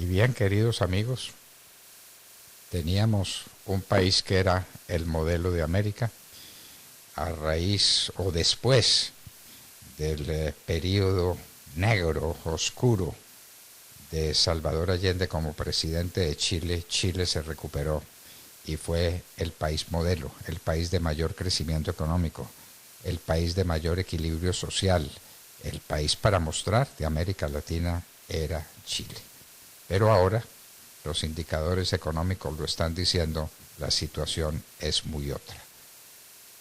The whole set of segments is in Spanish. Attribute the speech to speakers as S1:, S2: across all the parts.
S1: Y bien, queridos amigos, teníamos un país que era el modelo de América a raíz o después del periodo negro, oscuro de Salvador Allende como presidente de Chile. Chile se recuperó y fue el país modelo, el país de mayor crecimiento económico, el país de mayor equilibrio social, el país para mostrar de América Latina era Chile. Pero ahora los indicadores económicos lo están diciendo, la situación es muy otra.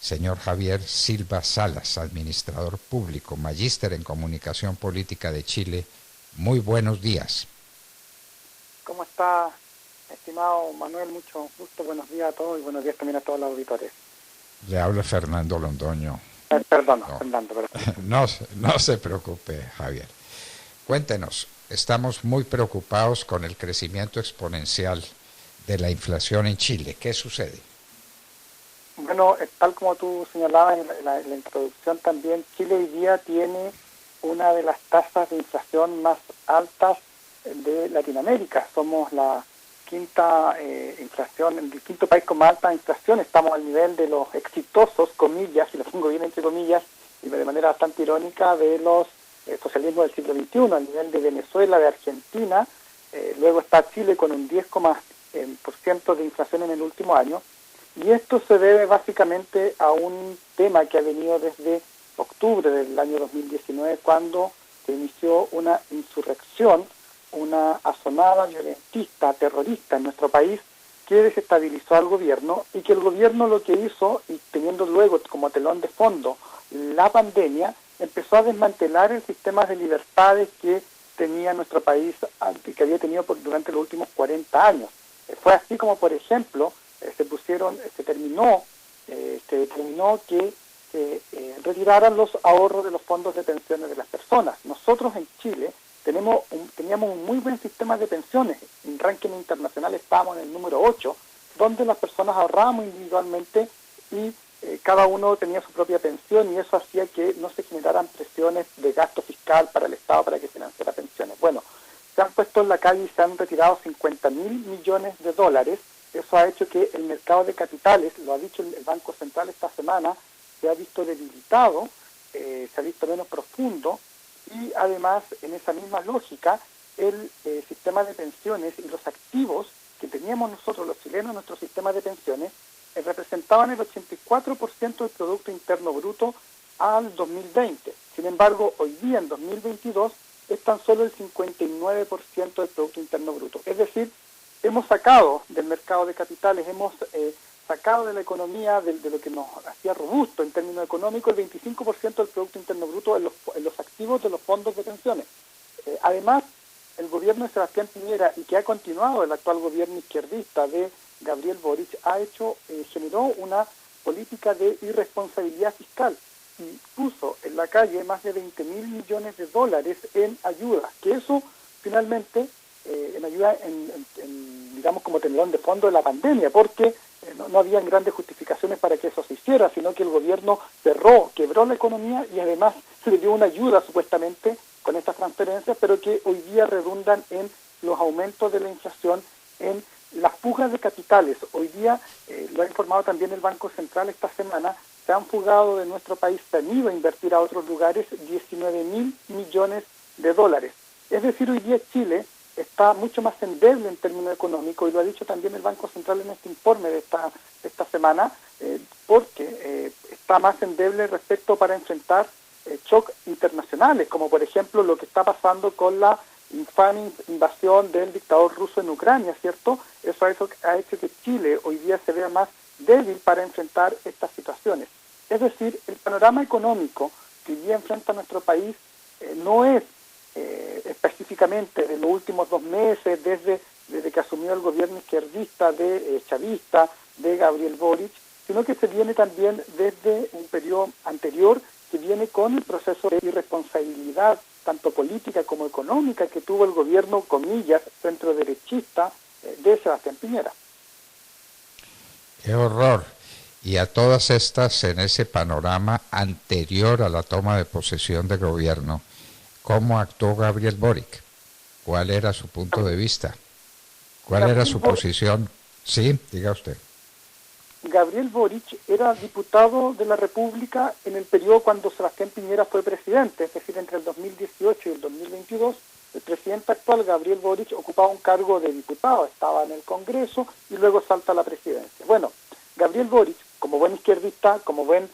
S1: Señor Javier Silva Salas, administrador público, magíster en comunicación política de Chile, muy buenos días.
S2: ¿Cómo está, estimado Manuel? Mucho gusto, buenos días a todos y buenos días también a todos los auditores.
S1: Le habla Fernando Londoño.
S2: Perdón,
S1: No,
S2: Fernando.
S1: no se preocupe, Javier. Cuéntenos, estamos muy preocupados con el crecimiento exponencial de la inflación en Chile. ¿Qué sucede?
S2: Bueno, tal como tú señalabas en la introducción también, Chile hoy día tiene una de las tasas de inflación más altas de Latinoamérica. Somos la quinta inflación, el quinto país con más alta inflación. Estamos al nivel de los exitosos, comillas, y lo pongo bien entre comillas, y de manera bastante irónica, de los socialismos del siglo XXI, al nivel de Venezuela, de Argentina. Luego está Chile con un 10% de inflación en el último año. Y esto se debe básicamente a un tema que ha venido desde octubre del año 2019, cuando se inició una insurrección, una asonada violentista, terrorista en nuestro país, que desestabilizó al gobierno, y que el gobierno lo que hizo, y teniendo luego como telón de fondo la pandemia, empezó a desmantelar el sistema de libertades que tenía nuestro país, que había tenido durante los últimos 40 años. Fue así como, por ejemplo, se determinó que retiraran los ahorros de los fondos de pensiones de las personas. Nosotros en Chile teníamos un muy buen sistema de pensiones. En ranking internacional estábamos en el número 8, donde las personas ahorrábamos individualmente y cada uno tenía su propia pensión, y eso hacía que no se generaran presiones de gasto fiscal para el Estado para que financiara pensiones. Bueno, se han puesto en la calle y se han retirado 50.000 millones de dólares. Eso ha hecho que el mercado de capitales, lo ha dicho el Banco Central esta semana, se ha visto debilitado, se ha visto menos profundo, y además, en esa misma lógica, el sistema de pensiones y los activos que teníamos nosotros los chilenos en nuestro sistema de pensiones representaban el 84% del Producto Interno Bruto al 2020. Sin embargo, hoy día, en 2022, es tan solo el 59% del Producto Interno Bruto. Es decir, hemos sacado del mercado de capitales, hemos sacado de la economía, de lo que nos hacía robusto en términos económicos, el 25% del Producto Interno Bruto en los activos de los fondos de pensiones. Además, el gobierno de Sebastián Piñera, y que ha continuado el actual gobierno izquierdista de Gabriel Boric, generó una política de irresponsabilidad fiscal y puso en la calle más de 20.000 millones de dólares en ayuda, que eso finalmente en ayuda, digamos, como telón de fondo de la pandemia, porque no habían grandes justificaciones para que eso se hiciera, sino que el gobierno quebró la economía, y además se le dio una ayuda supuestamente con estas transferencias, pero que hoy día redundan en los aumentos de la inflación, en las fugas de capitales. Hoy día, lo ha informado también el Banco Central esta semana, se han fugado de nuestro país, se han ido a invertir a otros lugares 19.000 millones de dólares. Es decir, hoy día Chile está mucho más endeble en términos económicos, y lo ha dicho también el Banco Central en este informe de esta semana, porque está más endeble respecto para enfrentar shocks internacionales, como por ejemplo lo que está pasando con la infame invasión del dictador ruso en Ucrania, ¿cierto? Eso ha hecho que Chile hoy día se vea más débil para enfrentar estas situaciones. Es decir, el panorama económico que hoy día enfrenta nuestro país no es específicamente de los últimos 2 meses, desde que asumió el gobierno izquierdista chavista de Gabriel Boric, sino que se viene también desde un periodo anterior, que viene con el proceso de irresponsabilidad, tanto política como económica, que tuvo el gobierno, comillas, centro-derechista de Sebastián Piñera.
S1: ¡Qué horror! Y a todas estas, en ese panorama anterior a la toma de posesión del gobierno, ¿cómo actuó Gabriel Boric? ¿Cuál era su punto de vista? ¿Cuál era
S2: Gabriel
S1: su
S2: Boric,
S1: posición? Sí, diga usted.
S2: Gabriel Boric era diputado de la República en el periodo cuando Sebastián Piñera fue presidente, es decir, entre el 2018 y el 2022. El presidente actual, Gabriel Boric, ocupaba un cargo de diputado, estaba en el Congreso y luego salta a la presidencia. Bueno, Gabriel Boric, como buen izquierdista, como buen,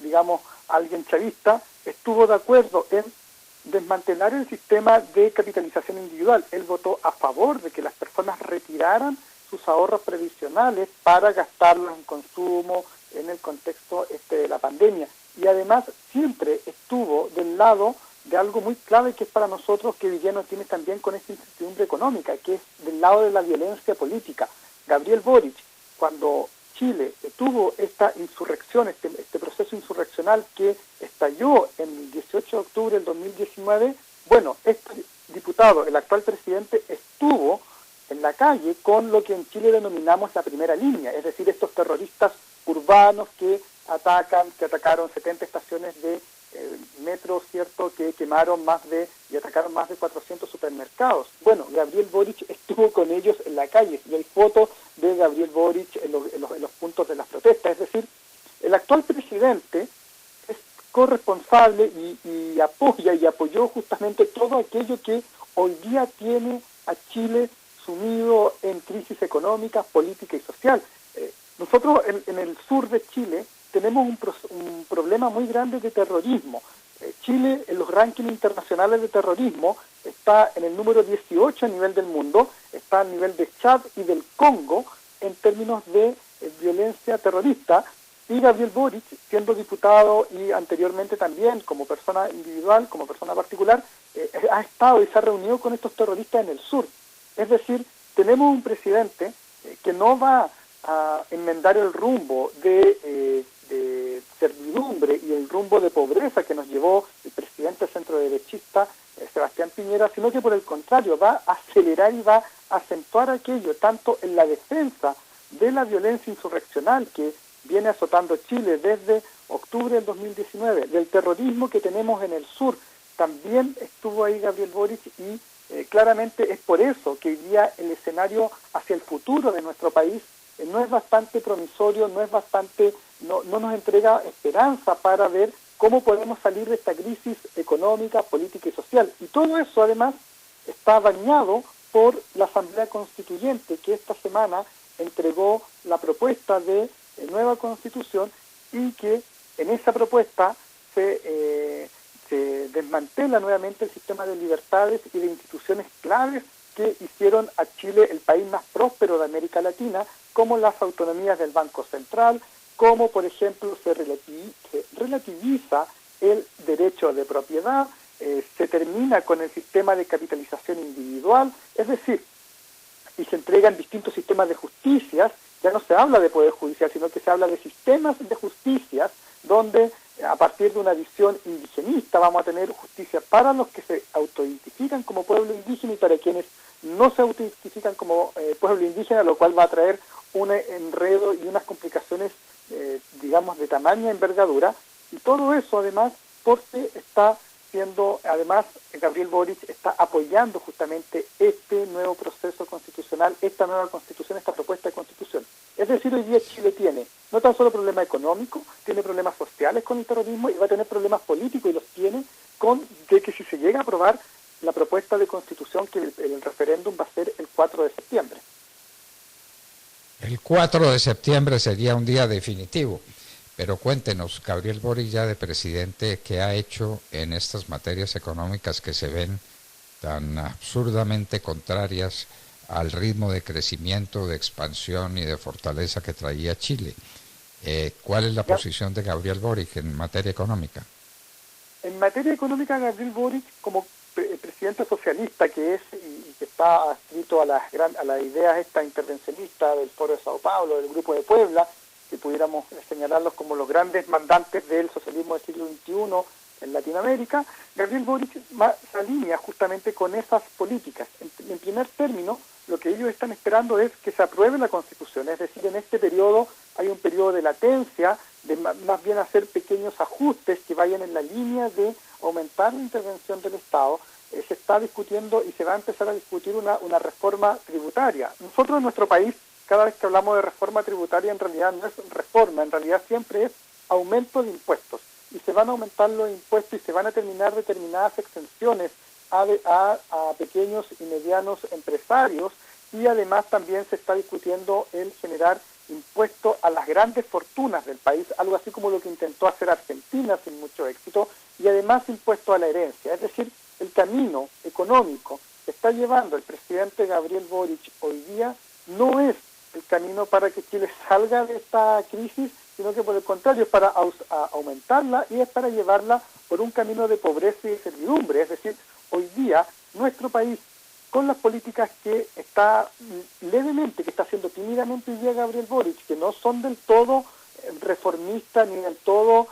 S2: digamos, alguien chavista, estuvo de acuerdo en desmantelar el sistema de capitalización individual. Él votó a favor de que las personas retiraran sus ahorros previsionales para gastarlos en consumo en el contexto de la pandemia. Y además siempre estuvo del lado de algo muy clave que es para nosotros, que hoy día nos tiene también con esta incertidumbre económica, que es del lado de la violencia política. Gabriel Boric, cuando Chile tuvo esta insurrección, este proceso insurreccional que estalló en el 18 de octubre del 2019, bueno, este diputado, el actual presidente, estuvo en la calle con lo que en Chile denominamos la primera línea, es decir, estos terroristas urbanos que atacaron 70 estaciones de metro, ¿cierto?, que quemaron y atacaron más de 400 supermercados. Bueno, Gabriel Boric estuvo con ellos en la calle y hay fotos de Gabriel Boric en los puntos de las protestas. Es decir, el actual presidente es corresponsable y apoya y apoyó justamente todo aquello que hoy día tiene a Chile sumido en crisis económica, política y social. Nosotros en el sur de Chile tenemos un problema muy grande de terrorismo. Chile en los rankings internacionales de terrorismo está en el número 18 a nivel del mundo, está al nivel de Chad y del Congo en términos de violencia terrorista, y Gabriel Boric, siendo diputado y anteriormente también como persona individual, como persona particular, ha estado y se ha reunido con estos terroristas en el sur. Es decir, tenemos un presidente que no va a enmendar el rumbo de servidumbre y el rumbo de pobreza que nos llevó el presidente centroderechista Sebastián Piñera, sino que por el contrario va a acelerar y va a acentuar aquello, tanto en la defensa de la violencia insurreccional que viene azotando Chile desde octubre del 2019, del terrorismo que tenemos en el sur. También estuvo ahí Gabriel Boric y claramente es por eso que hoy día el escenario hacia el futuro de nuestro país no es bastante promisorio, no nos entrega esperanza para ver cómo podemos salir de esta crisis económica, política y social. Y todo eso además está bañado por la Asamblea Constituyente, que esta semana entregó la propuesta de nueva Constitución y que en esa propuesta se desmantela nuevamente el sistema de libertades y de instituciones claves que hicieron a Chile el país más próspero de América Latina, como las autonomías del Banco Central, como por ejemplo se relativiza el derecho de propiedad, se termina con el sistema de capitalización individual, es decir, y se entregan distintos sistemas de justicias. Ya no se habla de poder judicial, sino que se habla de sistemas de justicias, donde a partir de una visión indigenista vamos a tener justicia para los que se autoidentifican como pueblo indígena y para quienes no se autoidentifican como pueblo indígena, lo cual va a traer un enredo y unas complicaciones, digamos, de tamaña envergadura. Y todo eso, además, porque además, Gabriel Boric está apoyando justamente este nuevo proceso constitucional, esta nueva constitución, esta propuesta de constitución. Es decir, hoy día Chile tiene no tan solo problemas económicos, tiene problemas sociales con el terrorismo y va a tener problemas políticos, y los tiene de que si se llega a aprobar la propuesta de constitución, que el referéndum va a ser el 4 de septiembre.
S1: El 4 de septiembre sería un día definitivo. Pero cuéntenos, Gabriel Boric, ya de presidente, ¿qué ha hecho en estas materias económicas que se ven tan absurdamente contrarias al ritmo de crecimiento, de expansión y de fortaleza que traía Chile? ¿Cuál es la posición de Gabriel Boric en materia económica?
S2: En materia económica, Gabriel Boric, como presidente socialista que es y que está adscrito a las ideas intervencionistas del Foro de Sao Paulo, del Grupo de Puebla, que pudiéramos señalarlos como los grandes mandantes del socialismo del siglo XXI en Latinoamérica, Gabriel Boric se alinea justamente con esas políticas. En primer término, lo que ellos están esperando es que se apruebe la Constitución, es decir, en este periodo hay un periodo de latencia, de más bien hacer pequeños ajustes que vayan en la línea de aumentar la intervención del Estado, se está discutiendo y se va a empezar a discutir una reforma tributaria. Nosotros en nuestro país, cada vez que hablamos de reforma tributaria, en realidad no es reforma, en realidad siempre es aumento de impuestos. Y se van a aumentar los impuestos y se van a terminar determinadas exenciones a pequeños y medianos empresarios, y además también se está discutiendo el generar impuestos a las grandes fortunas del país, algo así como lo que intentó hacer Argentina sin mucho éxito, y además impuestos a la herencia. Es decir, el camino económico que está llevando el presidente Gabriel Boric hoy día no es el camino para que Chile salga de esta crisis, sino que por el contrario es para aumentarla y es para llevarla por un camino de pobreza y de servidumbre. Es decir, hoy día nuestro país, con las políticas que está levemente, que está haciendo tímidamente hoy día Gabriel Boric, que no son del todo reformistas ni del todo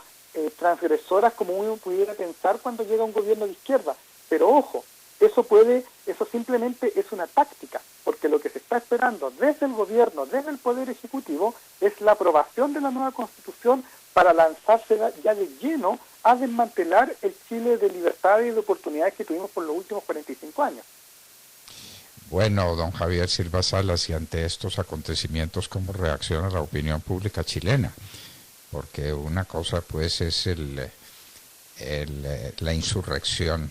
S2: transgresoras como uno pudiera pensar cuando llega un gobierno de izquierda. Pero ojo, eso simplemente es una táctica, porque lo que se está esperando desde el gobierno, desde el Poder Ejecutivo, es la aprobación de la nueva Constitución para lanzarse ya de lleno a desmantelar el Chile de libertades y de oportunidades que tuvimos por los últimos 45 años.
S1: Bueno, don Javier Silva Salas, y ante estos acontecimientos, ¿cómo reacciona la opinión pública chilena? Porque una cosa pues es la insurrección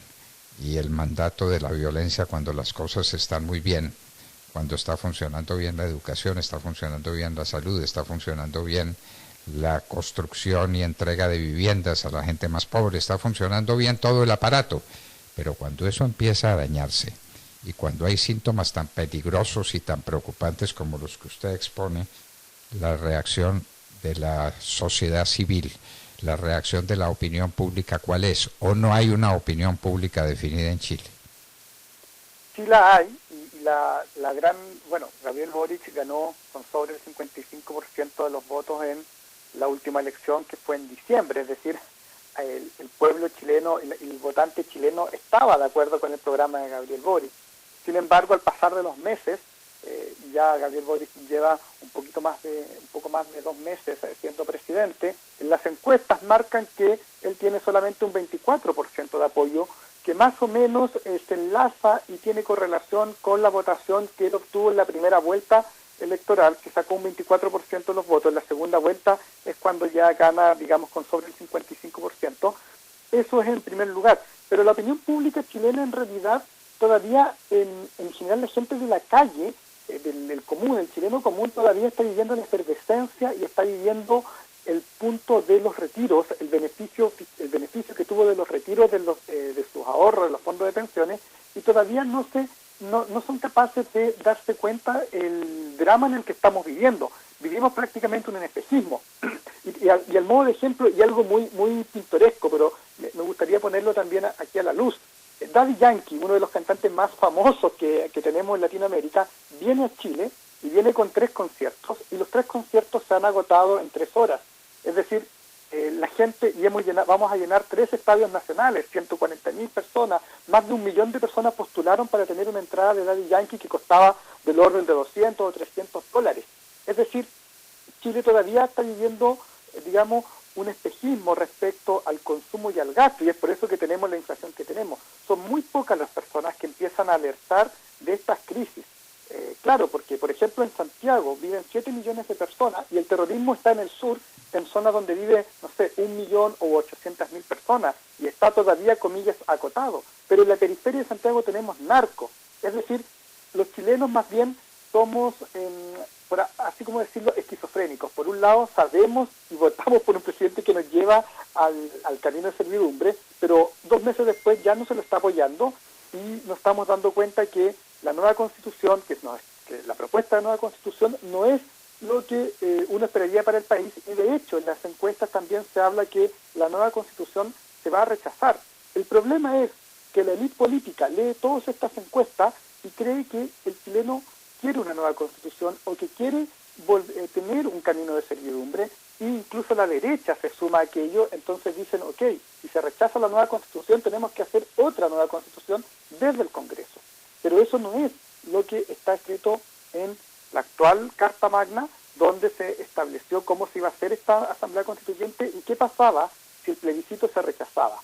S1: y el mandato de la violencia cuando las cosas están muy bien, cuando está funcionando bien la educación, está funcionando bien la salud, está funcionando bien la construcción y entrega de viviendas a la gente más pobre, está funcionando bien todo el aparato, pero cuando eso empieza a dañarse y cuando hay síntomas tan peligrosos y tan preocupantes como los que usted expone, la reacción de la sociedad civil, la reacción de la opinión pública, ¿cuál es? ¿O no hay una opinión pública definida en Chile?
S2: Sí la hay, y Gabriel Boric ganó con sobre el 55% de los votos en la última elección, que fue en diciembre, es decir, el pueblo chileno, el votante chileno estaba de acuerdo con el programa de Gabriel Boric. Sin embargo, al pasar de los meses, ya Gabriel Boric lleva un poco más de 2 meses siendo presidente, en las encuestas marcan que él tiene solamente un 24% de apoyo, que más o menos se enlaza y tiene correlación con la votación que él obtuvo en la primera vuelta electoral, que sacó un 24% de los votos. En la segunda vuelta es cuando ya gana, digamos, con sobre el 55%. Eso es en primer lugar. Pero la opinión pública chilena, en realidad, todavía, en general, la gente de la calle, del común, el chileno común, todavía está viviendo la efervescencia y está viviendo el punto de los retiros, el beneficio que tuvo de los retiros de sus ahorros, de los fondos de pensiones, y todavía no son capaces de darse cuenta el drama en el que estamos viviendo. Vivimos prácticamente un espejismo. Y al modo de ejemplo, y algo muy, muy pintoresco, pero me gustaría ponerlo también aquí a la luz. Daddy Yankee, uno de los cantantes más famosos que tenemos en Latinoamérica, viene a Chile y viene con 3 conciertos, y los 3 conciertos se han agotado en 3 horas. Es decir, la gente, vamos a llenar 3 estadios nacionales, 140.000 personas, más de 1 millón de personas postularon para tener una entrada de Daddy Yankee que costaba del orden de 200 o 300 dólares. Es decir, Chile todavía está viviendo, digamos, un espejismo respecto al consumo y al gasto, y es por eso que tenemos la inflación que tenemos. Son muy pocas las personas que empiezan a alertar de estas crisis. Claro, porque por ejemplo en Santiago viven 7 millones de personas y el terrorismo está en el sur, en zonas donde vive, no sé, 1 millón o 800.000 personas, y está todavía, comillas, acotado. Pero en la periferia de Santiago tenemos narcos. Es decir, los chilenos más bien somos, así como decirlo, esquizofrénicos. Por un lado, sabemos y votamos por un presidente que nos lleva al camino de servidumbre, pero 2 meses después ya no se lo está apoyando, y nos estamos dando cuenta que la nueva Constitución, que la propuesta de nueva Constitución no es lo que uno esperaría para el país, y de hecho en las encuestas también se habla que la nueva Constitución se va a rechazar. El problema es que la élite política lee todas estas encuestas y cree que el chileno quiere una nueva Constitución o que quiere tener un camino de servidumbre, e incluso la derecha se suma a aquello. Entonces dicen, ok, si se rechaza la nueva Constitución tenemos que hacer otra nueva Constitución desde el Congreso. Pero eso no es lo que está escrito en la actual Carta Magna, donde se estableció cómo se iba a hacer esta Asamblea Constituyente y qué pasaba si el plebiscito se rechazaba.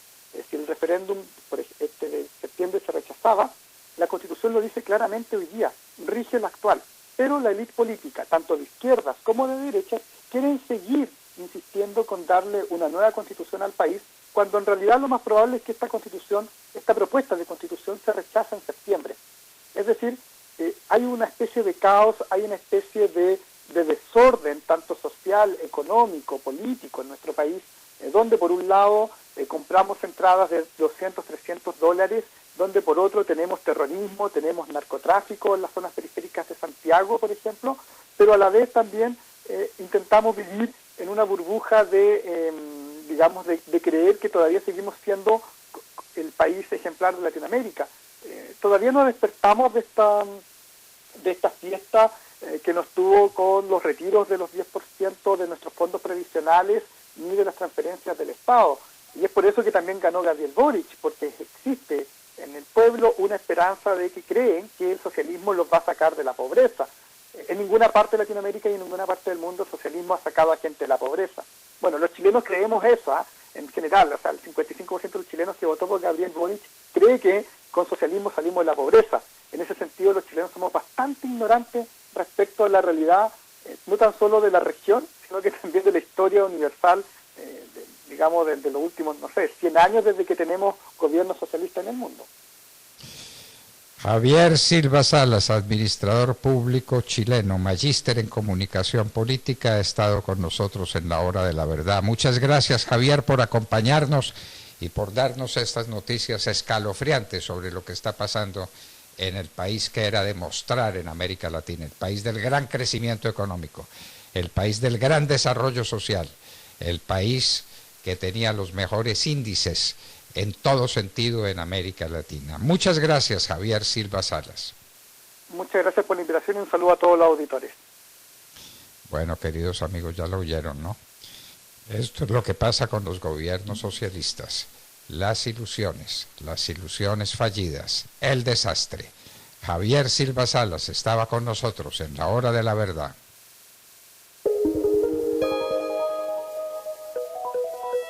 S2: Si el referéndum de septiembre se rechazaba, la Constitución lo dice claramente hoy día, rige la actual. Pero la élite política, tanto de izquierdas como de derechas, quieren seguir insistiendo con darle una nueva Constitución al país, cuando en realidad lo más probable es que esta propuesta de Constitución se rechaza en septiembre. Es decir, hay una especie de caos, hay una especie de desorden, tanto social, económico, político en nuestro país, donde por un lado compramos entradas de 200, 300 dólares, donde por otro tenemos terrorismo, tenemos narcotráfico en las zonas periféricas de Santiago, por ejemplo, pero a la vez también intentamos vivir en una burbuja de creer que todavía seguimos siendo el país ejemplar de Latinoamérica. Todavía no despertamos de esta fiesta que nos tuvo con los retiros de los 10% de nuestros fondos previsionales ni de las transferencias del Estado. Y es por eso que también ganó Gabriel Boric, porque existe en el pueblo una esperanza de que creen que el socialismo los va a sacar de la pobreza. En ninguna parte de Latinoamérica y en ninguna parte del mundo el socialismo ha sacado a gente de la pobreza. Bueno, los chilenos creemos eso, en general, o sea, el 55% de los chilenos que votó por Gabriel Boric cree que con socialismo salimos de la pobreza. En ese sentido, los chilenos somos bastante ignorantes respecto a la realidad, no tan solo de la región, sino que también de la historia universal, de los últimos, 100 años desde que tenemos gobierno socialista en el mundo.
S1: Javier Silva Salas, administrador público chileno, magíster en comunicación política, ha estado con nosotros en la Hora de la Verdad. Muchas gracias, Javier, por acompañarnos y por darnos estas noticias escalofriantes sobre lo que está pasando en el país que era de mostrar en América Latina, el país del gran crecimiento económico, el país del gran desarrollo social, el país que tenía los mejores índices en todo sentido en América Latina. Muchas gracias, Javier Silva Salas.
S2: Muchas gracias por la invitación y un saludo a todos los auditores.
S1: Bueno, queridos amigos, ya lo oyeron, ¿no? Esto es lo que pasa con los gobiernos socialistas. Las ilusiones fallidas, el desastre. Javier Silva Salas estaba con nosotros en la Hora de la Verdad.